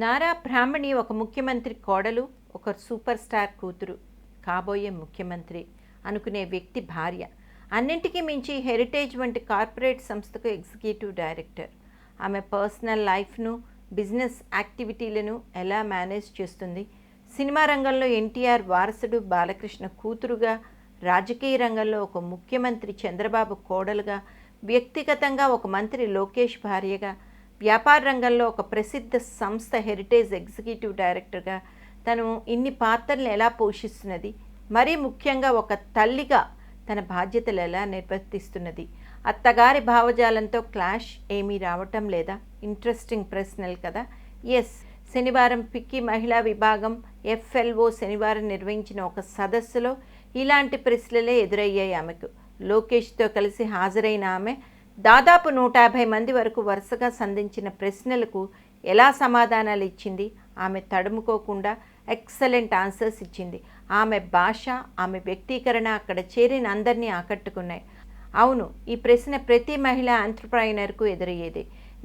నారా బ్రాహ్మణి ఒక ముఖ్యమంత్రి కోడలు, ఒక సూపర్ స్టార్ కూతురు, కాబోయే ముఖ్యమంత్రి అనుకునే వ్యక్తి భార్య. అన్నింటికీ మించి హెరిటేజ్ వంటి కార్పొరేట్ సంస్థకు ఎగ్జిక్యూటివ్ డైరెక్టర్. ఆమె పర్సనల్ లైఫ్ను, బిజినెస్ యాక్టివిటీలను ఎలా మేనేజ్ చేస్తుంది? సినిమా రంగంలో ఎన్టీఆర్ వారసుడు బాలకృష్ణ కూతురుగా, రాజకీయ రంగంలో ఒక ముఖ్యమంత్రి చంద్రబాబు కోడలుగా, వ్యక్తిగతంగా ఒక మంత్రి లోకేష్ భార్యగా, వ్యాపార రంగంలో ఒక ప్రసిద్ధ సంస్థ హెరిటేజ్ ఎగ్జిక్యూటివ్ డైరెక్టర్గా తను ఇన్ని పాత్రలను ఎలా పోషిస్తున్నది? మరీ ముఖ్యంగా ఒక తల్లిగా తన బాధ్యతలు ఎలా నిర్వర్తిస్తున్నది? అత్తగారి భావజాలంతో క్లాష్ ఏమీ రావటం లేదా? ఇంట్రెస్టింగ్ ప్రశ్నలు కదా. ఎస్, శనివారం పిక్కి మహిళా విభాగం FLO శనివారం నిర్వహించిన ఒక సదస్సులో ఇలాంటి ప్రశ్నలే ఎదురయ్యాయి ఆమెకు. లోకేష్తో కలిసి హాజరైన ఆమె దాదాపు 150 మంది వరకు వరుసగా సంధించిన ప్రశ్నలకు ఎలా సమాధానాలు ఇచ్చింది? ఆమె తడుముకోకుండా ఎక్సలెంట్ ఆన్సర్స్ ఇచ్చింది. ఆమె భాష, ఆమె వ్యక్తీకరణ అక్కడ చేరిన అందరినీ ఆకట్టుకున్నాయి. అవును, ఈ ప్రశ్న ప్రతి మహిళా ఎంటర్ప్రైనర్కు ఎదురయ్యేది.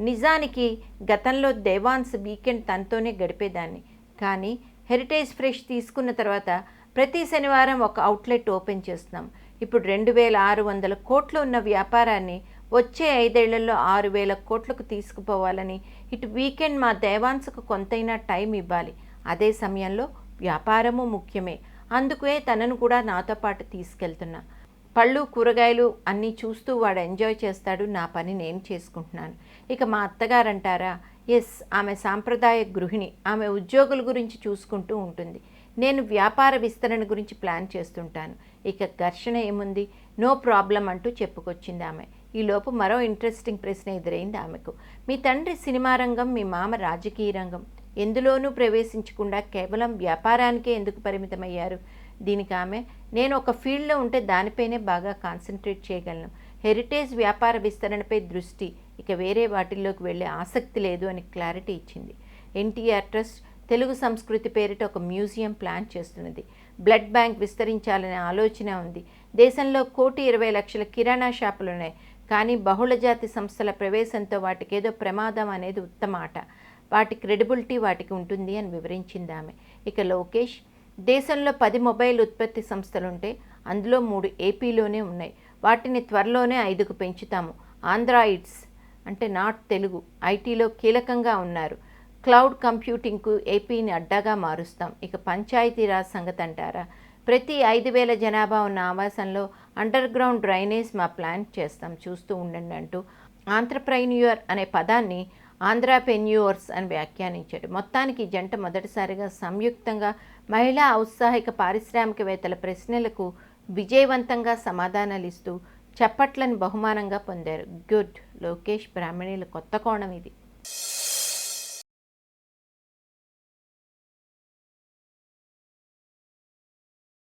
నిజానికి గతంలో దేవాన్స్ వీకెండ్ తనతోనే గడిపేదాన్ని. కానీ హెరిటేజ్ ఫ్రెష్ తీసుకున్న తర్వాత ప్రతి శనివారం ఒక అవుట్లెట్ ఓపెన్ చేస్తున్నాం. ఇప్పుడు 2600 కోట్లు ఉన్న వ్యాపారాన్ని వచ్చే 5 ఏళ్లలో 6000 కోట్లకు తీసుకుపోవాలని, ఇటు వీకెండ్ మా దేవాన్స్కు కొంతైనా టైం ఇవ్వాలి. అదే సమయంలో వ్యాపారము ముఖ్యమే. అందుకే తనను కూడా నాతో పాటు తీసుకెళ్తున్నా. పళ్ళు కూరగాయలు అన్నీ చూస్తూ వాడు ఎంజాయ్ చేస్తాడు, నా పని నేను చేసుకుంటున్నాను. ఇక మా అత్తగారంటారా, ఎస్, ఆమె సాంప్రదాయ గృహిణి. ఆమె ఉద్యోగుల గురించి చూసుకుంటూ ఉంటుంది. నేను వ్యాపార విస్తరణ గురించి ప్లాన్ చేస్తుంటాను. ఇక ఘర్షణ ఏముంది, నో ప్రాబ్లం అంటూ చెప్పుకొచ్చింది ఆమె. ఈలోపు మరో ఇంట్రెస్టింగ్ ప్రశ్న ఎదురైంది ఆమెకు. మీ తండ్రి సినిమా రంగం, మీ మామ రాజకీయ రంగం, ఎందులోనూ ప్రవేశించకుండా కేవలం వ్యాపారానికే ఎందుకు పరిమితమయ్యారు? దీనికి ఆమె, నేను ఒక ఫీల్డ్లో ఉంటే దానిపైనే బాగా కాన్సన్ట్రేట్ చేయగలను. హెరిటేజ్ వ్యాపార విస్తరణపై దృష్టి, ఇక వేరే వాటిల్లోకి వెళ్ళే ఆసక్తి లేదు అని క్లారిటీ ఇచ్చింది. ఎన్టీఆర్ ట్రస్ట్ తెలుగు సంస్కృతి పేరిట ఒక మ్యూజియం ప్లాన్ చేస్తున్నది. బ్లడ్ బ్యాంక్ విస్తరించాలనే ఆలోచన ఉంది. దేశంలో 1,20,00,000 కిరాణా షాపులున్నాయి. కానీ బహుళజాతి సంస్థల ప్రవేశంతో వాటికేదో ప్రమాదం అనేది ఉత్తమ ఆట. వాటి క్రెడిబిలిటీ వాటికి ఉంటుంది అని వివరించింది ఆమె. ఇక లోకేష్, దేశంలో 10 మొబైల్ ఉత్పత్తి సంస్థలుంటే అందులో 3 ఏపీలోనే ఉన్నాయి. వాటిని త్వరలోనే 5కు పెంచుతాము. ఆండ్రాయిడ్స్ అంటే నాట్ తెలుగు ఐటీలో కీలకంగా ఉన్నారు. క్లౌడ్ కంప్యూటింగ్కు ఏపీని అడ్డాగా మారుస్తాం. ఇక పంచాయతీరాజ్ సంగతి అంటారా, ప్రతి 5,000 జనాభా ఉన్న ఆవాసంలో అండర్ గ్రౌండ్ డ్రైనేజ్ మా ప్లాన్ చేస్తాం, చూస్తూ ఉండండి అంటూ ఆంత్రప్రైన్యూర్ అనే పదాన్ని ఆంధ్రాపెన్యూర్స్ అని వ్యాఖ్యానించాడు. మొత్తానికి జంట మొదటిసారిగా సంయుక్తంగా మహిళా ఔత్సాహిక పారిశ్రామికవేత్తల ప్రశ్నలకు విజయవంతంగా సమాధానాలు ఇస్తూ చప్పట్లను బహుమానంగా పొందారు. గుడ్, లోకేష్ బ్రాహ్మణుల కొత్త కోణం ఇది.